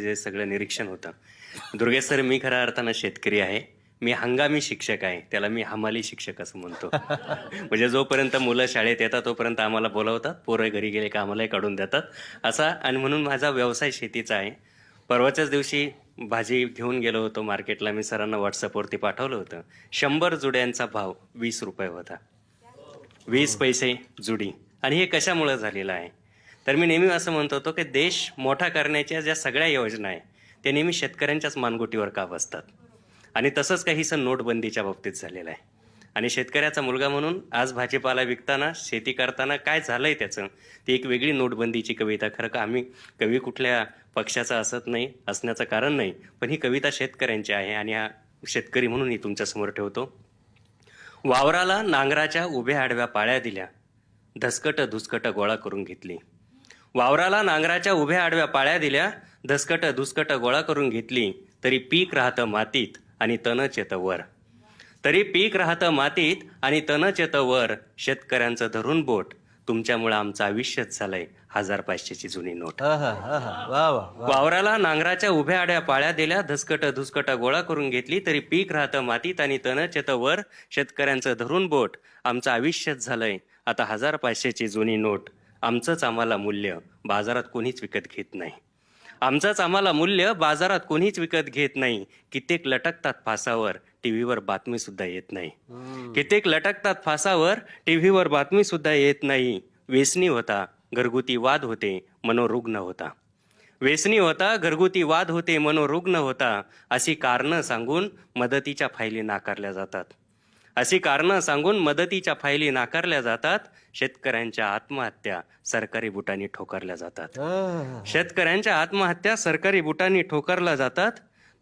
जे सगळं निरीक्षण होतं. दुर्गेश सर, मी खऱ्या अर्थानं शेतकरी आहे. मी हंगामी शिक्षक आहे. त्याला मी हमाली शिक्षक असं म्हणतो. म्हणजे जोपर्यंत मुलं शाळेत येतात तोपर्यंत आम्हाला बोलावतात, पोरं घरी गेले का आम्हालाही काढून देतात असा. आणि म्हणून माझा व्यवसाय शेतीचा आहे. परवाच्याच दिवशी भाजी घेऊन गेलो होतो मार्केटला. मी सरांना व्हॉट्सअपवरती पाठवलं होतं. 100 जुड्यांचा भाव 20 रुपये होता. 20 पैसे जुडी. आणि हे कशामुळे झालेलं आहे? तर मी नेहमी असं म्हणत होतो की देश मोठा करण्याच्या ज्या सगळ्या योजना आहे त्या नेहमी शेतकऱ्यांच्याच मानगुटीवर का बसतात. आणि तसंच काहीसं नोटबंदीच्या बाबतीत झालेलं आहे. आणि शेतकऱ्याचा मुलगा म्हणून आज भाजीपाला विकताना, शेती करताना काय झालंय त्याचं, ती एक वेगळी नोटबंदीची कविता. खरं का आम्ही कवी कुठल्या पक्षाचा असण्याचं कारण नाही, पण ही कविता शेतकऱ्यांची आहे आणि हा शेतकरी म्हणून ही तुमच्यासमोर ठेवतो. वावराला नांगराच्या उभ्या आडव्या पाळ्या दिल्या, धसकट धुसकट गोळा करून घेतली. वावराला नांगराच्या उभ्या आडव्या पाळ्या दिल्या, धसकट धुसकट गोळा करून घेतली. तरी पीक राहतं मातीत आणि तणच येतं वर. तरी पीक राहतं मातीत आणि तणच येतं वर. शेतकऱ्यांचं धरून बोट, तुमच्यामुळे आमचं आयुष्यच झालंय 1500ची जुनी नोट. वावराला नांगराच्या उभ्या आड्या पाळ्या दिल्या, धसकट धुसकट गोळा करून घेतली. तरी पीक राहतं मातीत आणि तणच येतं वर. शेतकऱ्यांचं धरून बोट, आमचं आयुष्यच झालंय आता 1500ची जुनी नोट. आमचंच आम्हाला मूल्य बाजारात कोणीच विकत घेत नाही. आमचंच आम्हाला मूल्य बाजारात कोणीच विकत घेत नाही. कित्येक लटकतात फासावर, टीव्हीवर बातमी सुद्धा येत नाही. कित्येक लटकतात फासावर, टीव्हीवर बातमी सुद्धा येत नाही. व्यसनी होता, घरगुती वाद होते, मनोरुग्ण होता. व्यसनी होता, घरगुती वाद होते, मनोरुग्ण होता. अशी कारणं सांगून मदतीच्या फायली नाकारल्या जातात. अशी कारणं सांगून मदतीच्या फायली नाकारल्या जातात. शेतकऱ्यांच्या आत्महत्या सरकारी बुटांनी ठोकरल्या जातात. शेतकऱ्यांच्या आत्महत्या सरकारी बुटांनी ठोकरल्या जातात.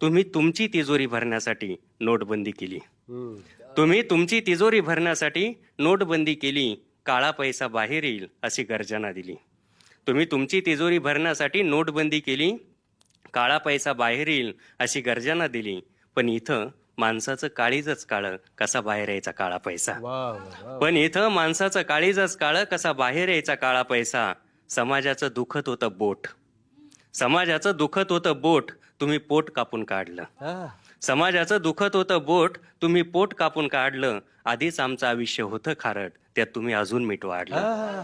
तुम्ही तुमची तिजोरी भरण्यासाठी नोटबंदी केली. तुम्ही तुमची तिजोरी भरण्यासाठी नोटबंदी केली. काळा पैसा बाहेर येईल अशी गर्जना दिली. तुम्ही तुमची तिजोरी भरण्यासाठी नोटबंदी केली. काळा पैसा बाहेर येईल अशी गर्जना दिली. पण इथं माणसाचं काळीजच काळं, कसा बाहेर यायचा काळा पैसा. पण इथं माणसाचं काळीजच काळं, कसा बाहेर यायचा काळा पैसा. समाजाचं दुखत होतं बोट, समाजाचं दुखत होतं बोट, तुम्ही पोट कापून काढलं. समाजाचं दुखत होतं बोट, तुम्ही पोट कापून काढलं. आधीच आमचं आयुष्य होतं खारट, त्यात तुम्ही अजून मीठ वाढलं.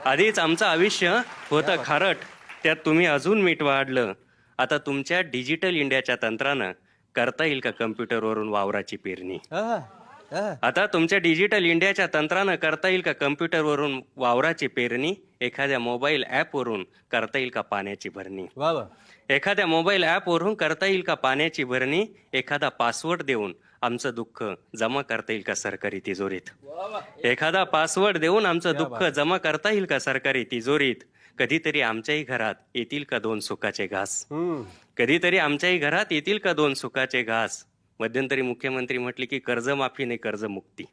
आधीच आमचं आयुष्य होतं खारट, त्यात तुम्ही अजून मीठ वाढलं. आता तुमच्या डिजिटल इंडियाच्या तंत्रानं करता येईल का कम्प्युटरवरून वावराची पेरणी? आता तुमच्या डिजिटल इंडियाच्या तंत्रानं करता येईल का कम्प्युटरवरून वावराची पेरणी? एखाद्या मोबाईल ॲपवरून करता येईल का पाण्याची भरणी? एखाद्या मोबाईल ॲपवरून करता येईल का पाण्याची भरणी? एखादा पासवर्ड देऊन आमचं दुःख जमा करता येईल का सरकारी तिजोरीत? एखादा पासवर्ड देऊन आमचं दुःख जमा करता येईल का सरकारी तिजोरीत? कधीतरी आमच्याही घरात येतील का 2 सुखाचे घास? कधीतरी आमच्याही घरात येतील का 2 सुखाचे घास? मध्यंतरी मुख्यमंत्री म्हटले की कर्जमाफी नाही कर्जमुक्ती.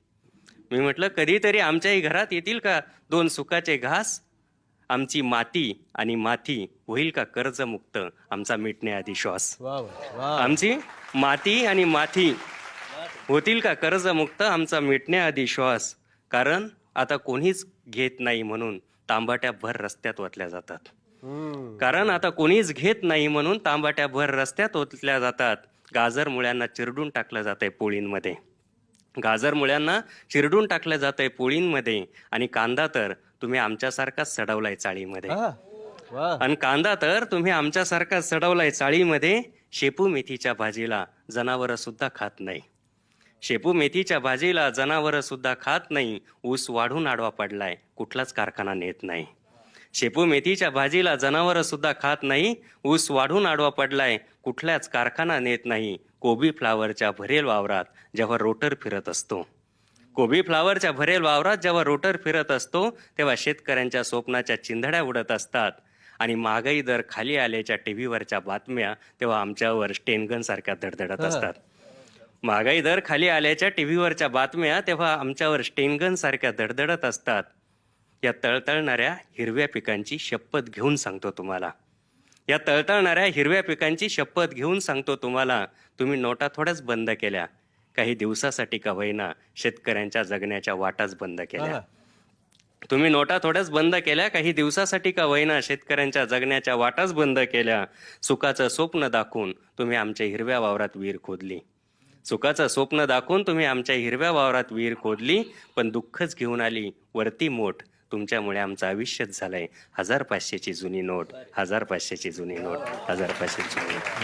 मी म्हटलं कधीतरी आमच्याही घरात येतील का 2 सुखाचे घास? आमची माती आणि माथी होईल का कर्जमुक्त, आमचा मिटण्याआधी श्वास. आमची माती आणि माथी होतील का कर्जमुक्त, आमचा मिटण्याआधी श्वास. कारण आता कोणीच घेत नाही म्हणून तांबाट्या भर रस्त्यात ओतल्या जातात. कारण आता कोणीच घेत नाही म्हणून तांबाट्या भर रस्त्यात ओतल्या जातात. गाजर मुळ्यांना चिरडून टाकलं जातंय पोळींमध्ये. गाजर मुळ्यांना चिरडून टाकलं जातंय पोळींमध्ये. आणि कांदा तर तुम्ही आमच्यासारखाच सडवलाय चाळीमध्ये. आणि कांदा तर तुम्ही आमच्यासारखाच सडवलाय चाळीमध्ये. शेपू मेथीच्या भाजीला जनावरं सुद्धा खात नाही. शेपू मेथीच्या भाजीला जनावरं सुद्धा खात नाही. ऊस वाढून आडवा पडलाय, कुठलाच कारखाना नेत नाही. शेपू मेथीच्या भाजीला जनावरं सुद्धा खात नाही. ऊस वाढून आडवा पडलाय, कुठल्याच कारखाना नेत नाही. कोबी फ्लावरच्या भरेल वावरात जेव्हा रोटर फिरत असतो, कोबी फ्लावरच्या भरेल वावरात जेव्हा रोटर फिरत असतो, तेव्हा शेतकऱ्यांच्या स्वप्नाच्या चिंधड्या उडत असतात. आणि महागाई दर खाली आल्याच्या टीव्हीवरच्या बातम्या तेव्हा आमच्यावर स्टेनगन सारख्या धडधडत असतात. महागाई दर खाली आल्याच्या टीव्हीवरच्या बातम्या तेव्हा आमच्यावर स्टेनगन सारख्या धडधडत असतात. या तळतळणाऱ्या हिरव्या पिकांची शपथ घेऊन सांगतो तुम्हाला, या तळतळणाऱ्या हिरव्या पिकांची शपथ घेऊन सांगतो तुम्हाला. तुम्ही नोटा थोड्याच बंद केल्या, काही दिवसासाठी का होईना शेतकऱ्यांच्या जगण्याच्या वाटाच बंद केल्या. तुम्ही नोटा थोड्याच बंद केल्या, काही दिवसासाठी का होईना शेतकऱ्यांच्या जगण्याच्या वाटाच बंद केल्या. सुखाचं स्वप्न दाखवून तुम्ही आमच्या हिरव्या वावरात विहीर खोदली. सुखाचं स्वप्न दाखवून तुम्ही आमच्या हिरव्या वावरात विहीर खोदली, पण दुःखच घेऊन आली वरती मोठ. तुमच्यामुळे आमचं आयुष्यच झालंय 1500ची जुनी नोट, 1500ची जुनी नोट, 1500ची जुनी नोट.